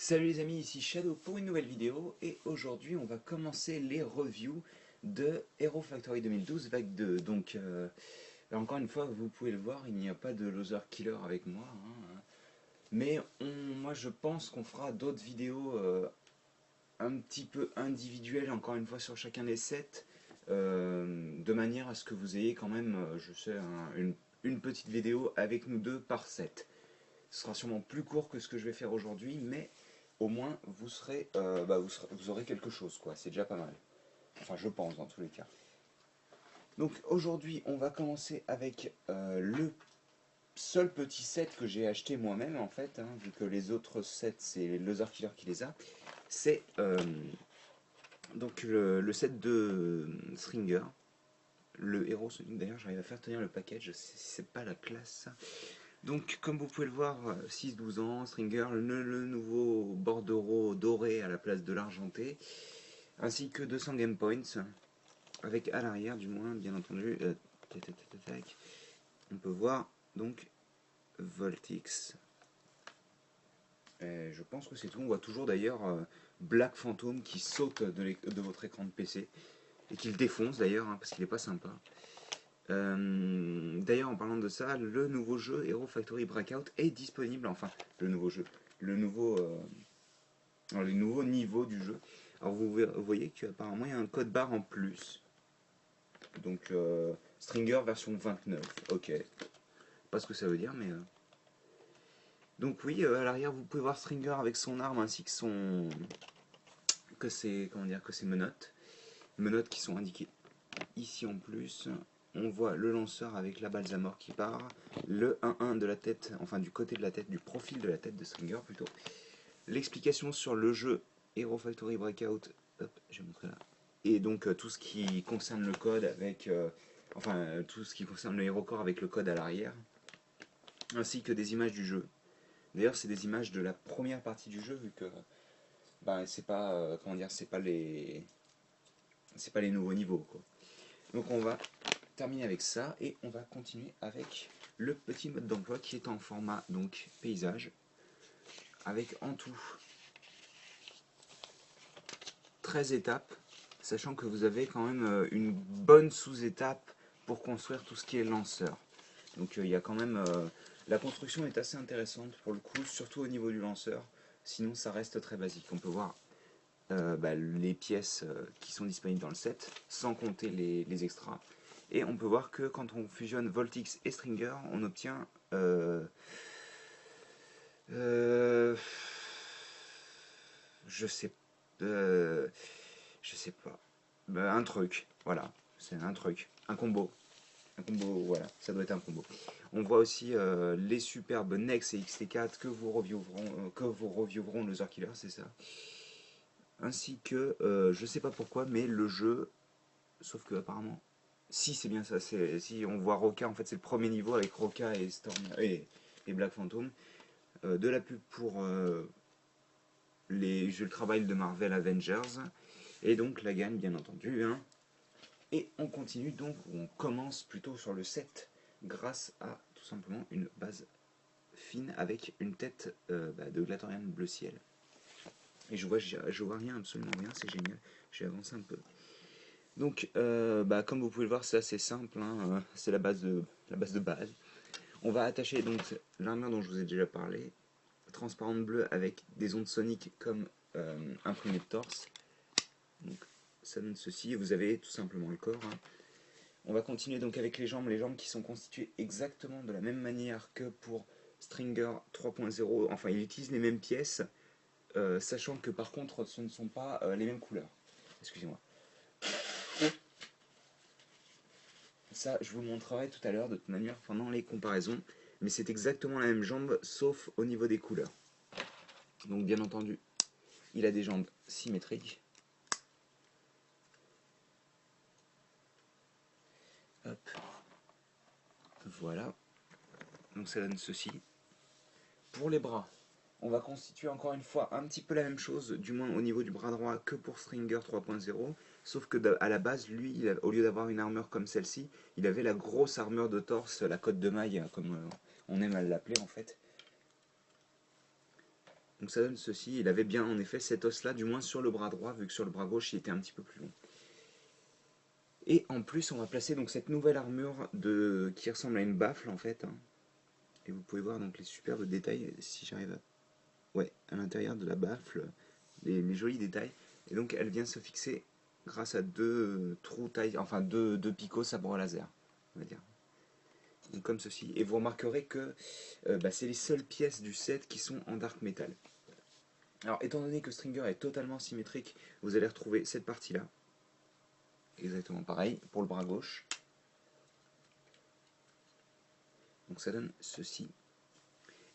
Salut les amis, ici Shadow pour une nouvelle vidéo et aujourd'hui on va commencer les reviews de Hero Factory 2012 vague 2. Donc encore une fois vous pouvez le voir, il n'y a pas de loser killer avec moi, mais moi je pense qu'on fera d'autres vidéos un petit peu individuelles encore une fois sur chacun des sets, de manière à ce que vous ayez quand même, je sais, une petite vidéo avec nous deux par set. Ce sera sûrement plus court que ce que je vais faire aujourd'hui, mais au moins vous aurez quelque chose, quoi. C'est déjà pas mal. Enfin, je pense dans tous les cas. Donc aujourd'hui, on va commencer avec le seul petit set que j'ai acheté moi-même en fait, vu que les autres sets c'est Loser Killer qui les a. C'est donc le set de Stringer. Le héros, d'ailleurs j'arrive à faire tenir le package, c'est pas la classe. Donc, comme vous pouvez le voir, 6-12 ans, Stringer, le nouveau bordereau doré à la place de l'argenté, ainsi que 200 game points, avec à l'arrière, du moins, bien entendu, on peut voir donc Voltix. Et je pense que c'est tout. On voit toujours d'ailleurs Black Phantom qui saute de votre écran de PC et qui le défonce d'ailleurs, parce qu'il n'est pas sympa. D'ailleurs, en parlant de ça, le nouveau jeu Hero Factory Breakout est disponible. Enfin, le nouveau jeu, le nouveau, les nouveaux niveaux du jeu. Alors, vous voyez qu'apparemment il y a un code barre en plus. Donc, Stringer version 29. Ok, pas ce que ça veut dire, mais. Donc oui, à l'arrière, vous pouvez voir Stringer avec son arme ainsi que ses menottes qui sont indiquées ici en plus. On voit le lanceur avec la balsamore qui part, le 1-1 de la tête, enfin du côté de la tête, du profil de la tête de Stringer plutôt. L'explication sur le jeu Hero Factory Breakout, hop, je vais montrer là. Et donc tout ce qui concerne le code avec, tout ce qui concerne le Hero Core avec le code à l'arrière, ainsi que des images du jeu. D'ailleurs, c'est des images de la première partie du jeu vu que, c'est pas, c'est pas les nouveaux niveaux quoi. Donc on va terminer avec ça et on va continuer avec le petit mode d'emploi qui est en format donc paysage avec en tout 13 étapes, sachant que vous avez quand même une bonne sous-étape pour construire tout ce qui est lanceur. Donc il y a quand même la construction est assez intéressante pour le coup, surtout au niveau du lanceur, sinon ça reste très basique. On peut voir les pièces qui sont disponibles dans le set, sans compter les extras. Et on peut voir que quand on fusionne Voltix et Stringer, on obtient je sais je sais pas un truc, voilà, c'est un truc, un combo, voilà, ça doit être un combo. On voit aussi les superbes Nex et XT4 que vous revieweront Loser Killer, c'est ça, ainsi que je sais pas pourquoi mais le jeu, sauf que apparemment si c'est bien ça, si on voit Roca, en fait c'est le premier niveau avec Roca et Storm et Black Phantom, de la pub pour les jeux de travail de Marvel Avengers, et donc la gagne bien entendu, et on continue donc, on commence plutôt sur le 7 grâce à tout simplement une base fine avec une tête de Glatorian bleu ciel. Et je vois rien, absolument rien, c'est génial, j'ai avancé un peu. Donc, comme vous pouvez le voir, c'est assez simple, c'est la base de base. On va attacher donc l'armure dont je vous ai déjà parlé, transparente bleue avec des ondes soniques comme imprimé de torse. Donc, ça donne ceci, et vous avez tout simplement le corps. On va continuer donc avec les jambes qui sont constituées exactement de la même manière que pour Stringer 3.0. Enfin, il utilise les mêmes pièces, sachant que par contre, ce ne sont pas les mêmes couleurs. Excusez-moi. Ça, je vous montrerai tout à l'heure de toute manière pendant les comparaisons, mais c'est exactement la même jambe sauf au niveau des couleurs. Donc bien entendu, il a des jambes symétriques. Hop. Voilà. Donc ça donne ceci. Pour les bras, on va constituer encore une fois un petit peu la même chose, du moins au niveau du bras droit que pour Stringer 3.0, sauf que à la base, lui, au lieu d'avoir une armure comme celle-ci, il avait la grosse armure de torse, la cotte de maille, comme on aime à l'appeler en fait. Donc ça donne ceci, il avait bien en effet cet os là, du moins sur le bras droit, vu que sur le bras gauche il était un petit peu plus long. Et en plus on va placer donc cette nouvelle armure qui ressemble à une baffle en fait, hein. Et vous pouvez voir donc les superbes détails, si j'arrive à... Ouais, à l'intérieur de la baffle, les jolis détails. Et donc elle vient se fixer grâce à deux trous taille, enfin deux picots sabre laser, on va dire. Donc comme ceci. Et vous remarquerez que c'est les seules pièces du set qui sont en dark metal. Alors étant donné que Stringer est totalement symétrique, vous allez retrouver cette partie-là. Exactement pareil pour le bras gauche. Donc ça donne ceci.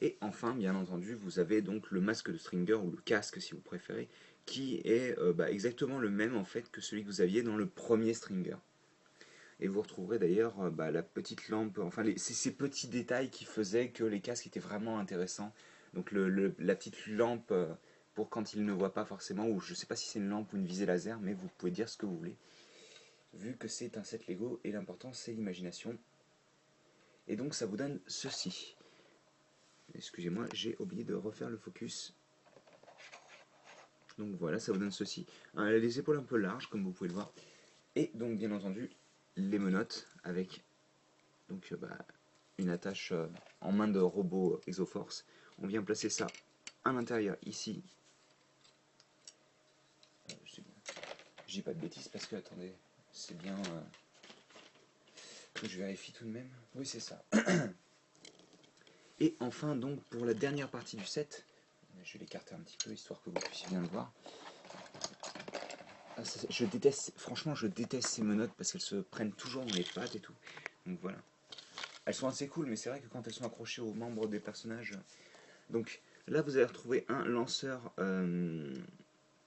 Et enfin, bien entendu, vous avez donc le masque de Stringer, ou le casque si vous préférez, qui est exactement le même en fait que celui que vous aviez dans le premier Stringer. Et vous retrouverez d'ailleurs la petite lampe, enfin ces petits détails qui faisaient que les casques étaient vraiment intéressants. Donc la petite lampe pour quand il ne voit pas forcément, ou je ne sais pas si c'est une lampe ou une visée laser, mais vous pouvez dire ce que vous voulez. Vu que c'est un set Lego et l'important c'est l'imagination. Et donc ça vous donne ceci. Excusez-moi, j'ai oublié de refaire le focus. Donc voilà, ça vous donne ceci. Les épaules un peu larges, comme vous pouvez le voir. Et donc bien entendu, les menottes avec donc, une attache en main de robot Exoforce. On vient placer ça à l'intérieur ici. Je dis pas de bêtises parce que, attendez, c'est bien... que je vérifie tout de même. Oui, c'est ça. Et enfin, donc, pour la dernière partie du set, je vais l'écarter un petit peu, histoire que vous puissiez bien le voir. Je déteste, franchement, je déteste ces menottes parce qu'elles se prennent toujours dans les pattes et tout. Donc voilà. Elles sont assez cool, mais c'est vrai que quand elles sont accrochées aux membres des personnages... Donc là, vous allez retrouver un lanceur de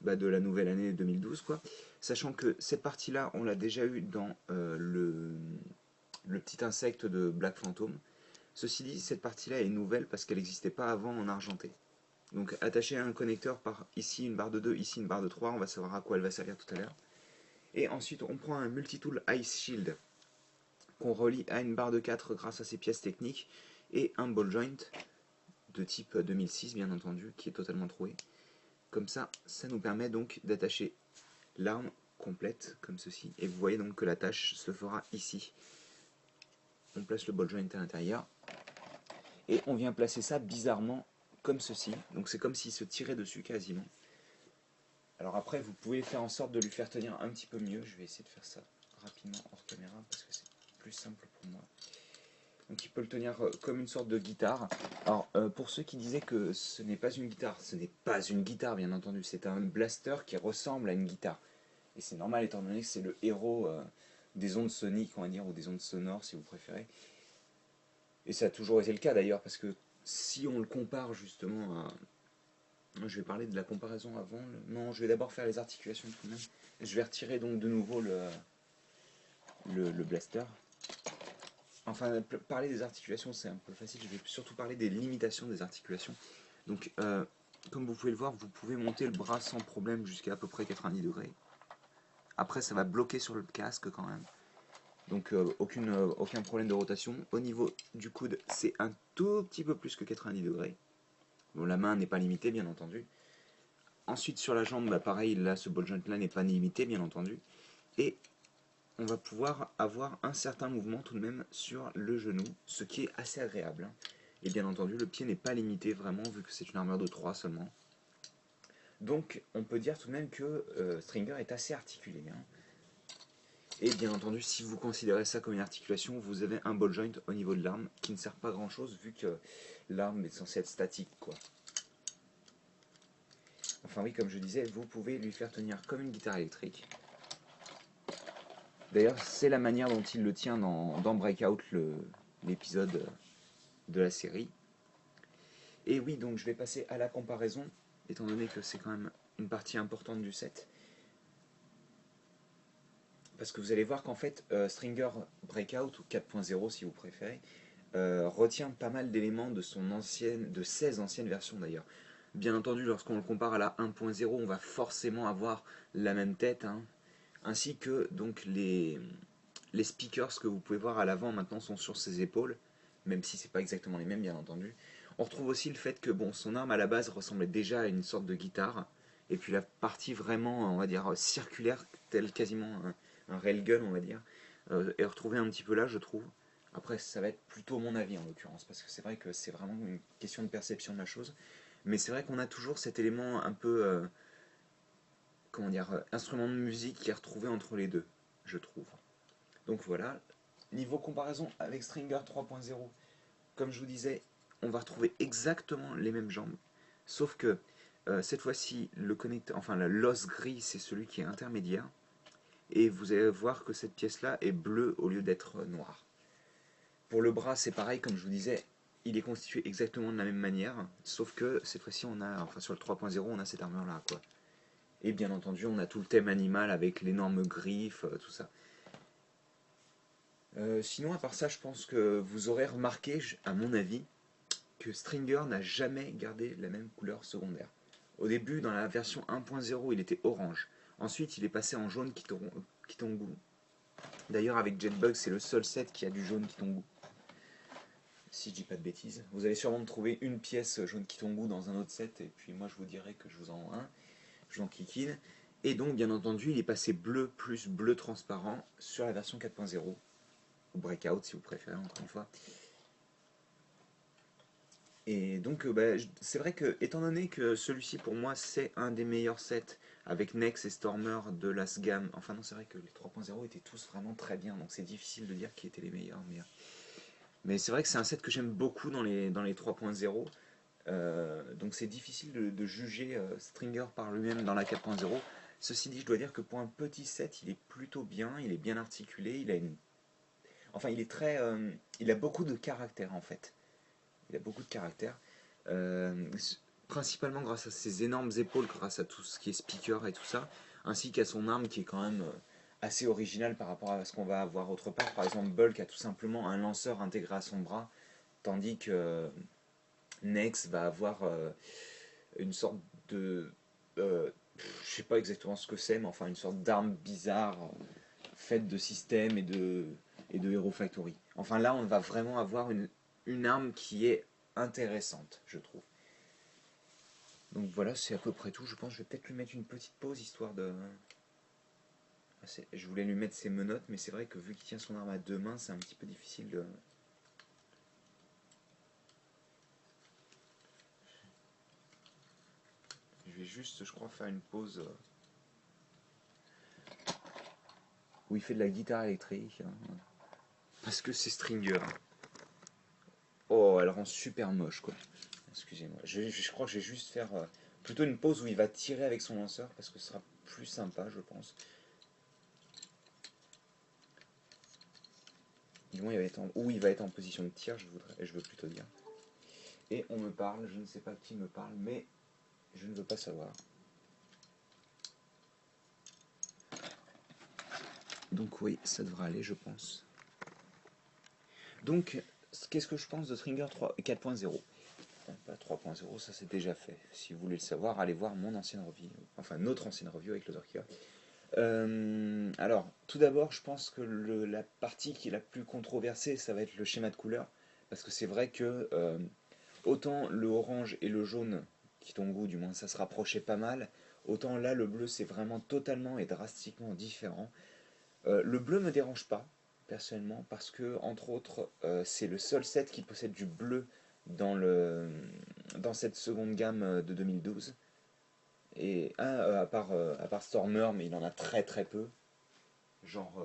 la nouvelle année 2012, quoi. Sachant que cette partie-là, on l'a déjà eu dans le petit insecte de Black Phantom. Ceci dit, cette partie-là est nouvelle parce qu'elle n'existait pas avant en argenté. Donc attaché à un connecteur par ici une barre de 2, ici une barre de 3, on va savoir à quoi elle va servir tout à l'heure. Et ensuite, on prend un multitool Ice Shield qu'on relie à une barre de 4 grâce à ses pièces techniques et un ball joint de type 2006 bien entendu qui est totalement troué. Comme ça nous permet donc d'attacher l'arme complète comme ceci. Et vous voyez donc que la tâche se fera ici. On place le ball joint à l'intérieur et on vient placer ça bizarrement comme ceci. Donc c'est comme s'il se tirait dessus quasiment. Alors après vous pouvez faire en sorte de lui faire tenir un petit peu mieux. Je vais essayer de faire ça rapidement hors caméra parce que c'est plus simple pour moi. Donc il peut le tenir comme une sorte de guitare. Alors pour ceux qui disaient que ce n'est pas une guitare, ce n'est pas une guitare bien entendu, c'est un blaster qui ressemble à une guitare. Et c'est normal étant donné que c'est le héros des ondes soniques, on va dire, ou des ondes sonores si vous préférez. Et ça a toujours été le cas d'ailleurs, parce que si on le compare justement à... Je vais parler de la comparaison avant. Non, je vais d'abord faire les articulations tout de même. Je vais retirer donc de nouveau le blaster. Enfin, parler des articulations, c'est un peu facile. Je vais surtout parler des limitations des articulations. Donc, comme vous pouvez le voir, vous pouvez monter le bras sans problème jusqu'à à peu près 90 degrés. Après, ça va bloquer sur le casque quand même. Donc, aucun problème de rotation. Au niveau du coude, c'est un tout petit peu plus que 90 degrés. Bon, la main n'est pas limitée, bien entendu. Ensuite, sur la jambe, pareil, là, ce ball joint là n'est pas limité, bien entendu. Et on va pouvoir avoir un certain mouvement tout de même sur le genou, ce qui est assez agréable. Et bien entendu, le pied n'est pas limité vraiment, vu que c'est une armure de 3 seulement. Donc, on peut dire tout de même que Stringer est assez articulé. Et bien entendu, si vous considérez ça comme une articulation, vous avez un ball joint au niveau de l'arme qui ne sert pas grand chose, vu que l'arme est censée être statique, quoi. Enfin oui, comme je disais, vous pouvez lui faire tenir comme une guitare électrique. D'ailleurs, c'est la manière dont il le tient dans Breakout, l'épisode de la série. Et oui, donc je vais passer à la comparaison, étant donné que c'est quand même une partie importante du set. Parce que vous allez voir qu'en fait, Stringer Breakout, ou 4.0 si vous préférez, retient pas mal d'éléments de ses anciennes versions d'ailleurs. Bien entendu, lorsqu'on le compare à la 1.0, on va forcément avoir la même tête, ainsi que donc les speakers que vous pouvez voir à l'avant maintenant sont sur ses épaules, même si c'est pas exactement les mêmes bien entendu. On retrouve aussi le fait que bon, son arme à la base ressemblait déjà à une sorte de guitare, et puis la partie vraiment, on va dire, circulaire, telle quasiment un railgun, on va dire, est retrouvée un petit peu là, je trouve. Après, ça va être plutôt mon avis en l'occurrence, parce que c'est vrai que c'est vraiment une question de perception de la chose. Mais c'est vrai qu'on a toujours cet élément un peu, comment dire, instrument de musique qui est retrouvé entre les deux, je trouve. Donc voilà, niveau comparaison avec Stringer 3.0, comme je vous disais, on va retrouver exactement les mêmes jambes, sauf que cette fois-ci, le connecteur, enfin l'os gris, c'est celui qui est intermédiaire, et vous allez voir que cette pièce-là est bleue au lieu d'être noire. Pour le bras, c'est pareil, comme je vous disais, il est constitué exactement de la même manière, sauf que cette fois-ci, on a, enfin sur le 3.0, on a cette armure-là, quoi. Et bien entendu, on a tout le thème animal avec l'énorme griffe, tout ça. Sinon, à part ça, je pense que vous aurez remarqué, à mon avis, que Stringer n'a jamais gardé la même couleur secondaire. Au début, dans la version 1.0, il était orange. Ensuite, il est passé en jaune Kitongu. D'ailleurs, avec Jetbug, c'est le seul set qui a du jaune Kitongu. Si je dis pas de bêtises. Vous allez sûrement me trouver une pièce jaune Kitongu dans un autre set, et puis moi je vous dirai que je vous en vends un. Je vous en kikine. Et donc, bien entendu, il est passé bleu plus bleu transparent sur la version 4.0. Ou Breakout, si vous préférez, encore une fois. Et donc, c'est vrai que, étant donné que celui-ci, pour moi, c'est un des meilleurs sets avec Nex et Stormer de la gamme. Enfin, non, c'est vrai que les 3.0 étaient tous vraiment très bien, donc c'est difficile de dire qui étaient les meilleurs. Mais c'est vrai que c'est un set que j'aime beaucoup dans les 3.0. Donc c'est difficile de juger Stringer par lui-même dans la 4.0. Ceci dit, je dois dire que pour un petit set, il est plutôt bien, il est bien articulé, enfin, il est très, il a beaucoup de caractère en fait. Il a beaucoup de caractère. Euh, Principalement grâce à ses énormes épaules, grâce à tout ce qui est speaker et tout ça, ainsi qu'à son arme qui est quand même assez originale par rapport à ce qu'on va avoir autre part. Par exemple, Bulk a tout simplement un lanceur intégré à son bras, tandis que Nex va avoir une sorte de... je sais pas exactement ce que c'est, mais enfin une sorte d'arme bizarre faite de systèmes et de Hero Factory. Enfin là, on va vraiment avoir une arme qui est intéressante, je trouve. Donc voilà, c'est à peu près tout. Je pense que je vais peut-être lui mettre une petite pause, histoire de... Je voulais lui mettre ses menottes, mais c'est vrai que vu qu'il tient son arme à deux mains, c'est un petit peu difficile de... Je vais juste, je crois, faire une pause où il fait de la guitare électrique, hein, parce que c'est Stringer. Oh, elle rend super moche, quoi. Excusez-moi. Je crois que je vais juste faire plutôt une pause où il va tirer avec son lanceur, parce que ce sera plus sympa, je pense. Du moins, où il va être en position de tir, je veux plutôt dire. Et on me parle, je ne sais pas qui me parle, mais je ne veux pas savoir. Donc oui, ça devrait aller, je pense. Donc, qu'est-ce que je pense de Stringer 4.0? Pas 3.0, ça c'est déjà fait. Si vous voulez le savoir, allez voir mon ancienne review, enfin notre ancienne review avec l'Otherkia. Alors, tout d'abord, je pense que la partie qui est la plus controversée, ça va être le schéma de couleur, parce que c'est vrai que autant le orange et le jaune, qui ton goût du moins, ça se rapprochait pas mal, autant là le bleu c'est vraiment totalement et drastiquement différent. Le bleu me dérange pas, personnellement, parce que, entre autres, c'est le seul set qui possède du bleu dans cette seconde gamme de 2012. Et à part Stormer, mais il en a très très peu, genre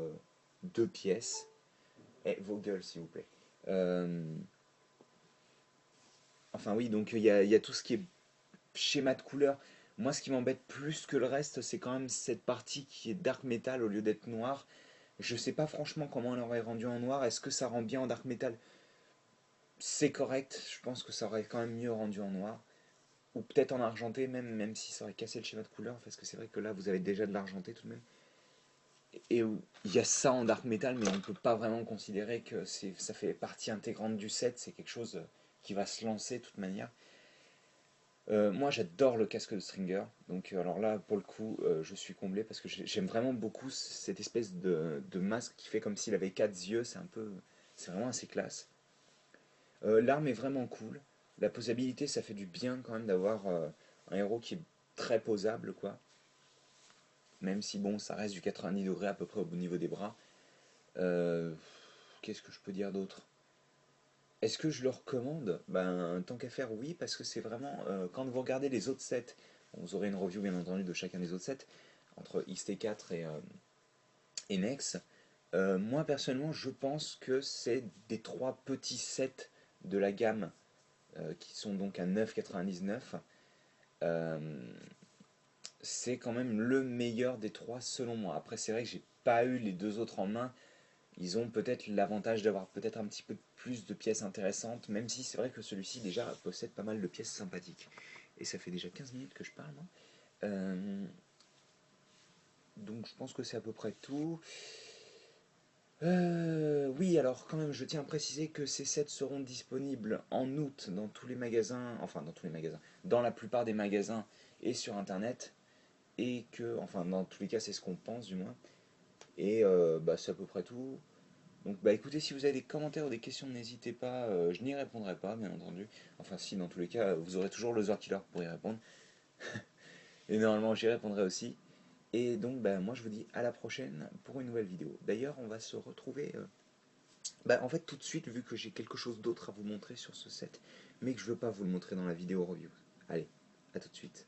deux pièces. Et vos gueules, s'il vous plaît. Euh, enfin oui, donc il y a tout ce qui est schéma de couleur. Moi, ce qui m'embête plus que le reste, c'est quand même cette partie qui est dark metal au lieu d'être noire. Je sais pas franchement comment on l'aurait rendu en noir. Est-ce que ça rend bien en dark metal? C'est correct. Je pense que ça aurait quand même mieux rendu en noir. Ou peut-être en argenté, même si ça aurait cassé le schéma de couleur. Parce que c'est vrai que là, vous avez déjà de l'argenté tout de même. Et il y a ça en dark metal, mais on ne peut pas vraiment considérer que ça fait partie intégrante du set. C'est quelque chose qui va se lancer de toute manière. Moi, j'adore le casque de Stringer. Donc, alors là, pour le coup, je suis comblé parce que j'aime vraiment beaucoup cette espèce de masque qui fait comme s'il avait quatre yeux. C'est vraiment assez classe. L'arme est vraiment cool. La posabilité, ça fait du bien quand même d'avoir un héros qui est très posable, quoi. Même si bon, ça reste du 90 degrés à peu près au niveau des bras. Euh, Qu'est-ce que je peux dire d'autre? Est-ce que je le recommande? Ben, tant qu'à faire, oui, parce que c'est vraiment, quand vous regardez les autres sets, bon, vous aurez une review bien entendu de chacun des autres sets, entre XT4 et Nex. Moi personnellement, je pense que c'est des trois petits sets de la gamme qui sont donc à 9,99. Euh, c'est quand même le meilleur des trois selon moi. Après, c'est vrai que j'ai pas eu les deux autres en main. Ils ont peut-être l'avantage d'avoir peut-être un petit peu plus de pièces intéressantes, même si c'est vrai que celui-ci déjà possède pas mal de pièces sympathiques. Et ça fait déjà 15 minutes que je parle, moi. Donc je pense que c'est à peu près tout. Oui, alors quand même, je tiens à préciser que ces sets seront disponibles en août dans tous les magasins, enfin dans tous les magasins, dans la plupart des magasins et sur internet, et que, enfin dans tous les cas c'est ce qu'on pense du moins, et bah, c'est à peu près tout. Donc bah écoutez, si vous avez des commentaires ou des questions, n'hésitez pas, je n'y répondrai pas bien entendu, enfin si dans tous les cas vous aurez toujours le Killer pour y répondre, et normalement j'y répondrai aussi. Et donc bah moi je vous dis à la prochaine pour une nouvelle vidéo. D'ailleurs on va se retrouver bah, en fait, tout de suite, vu que j'ai quelque chose d'autre à vous montrer sur ce set, mais que je veux pas vous le montrer dans la vidéo review. Allez, à tout de suite.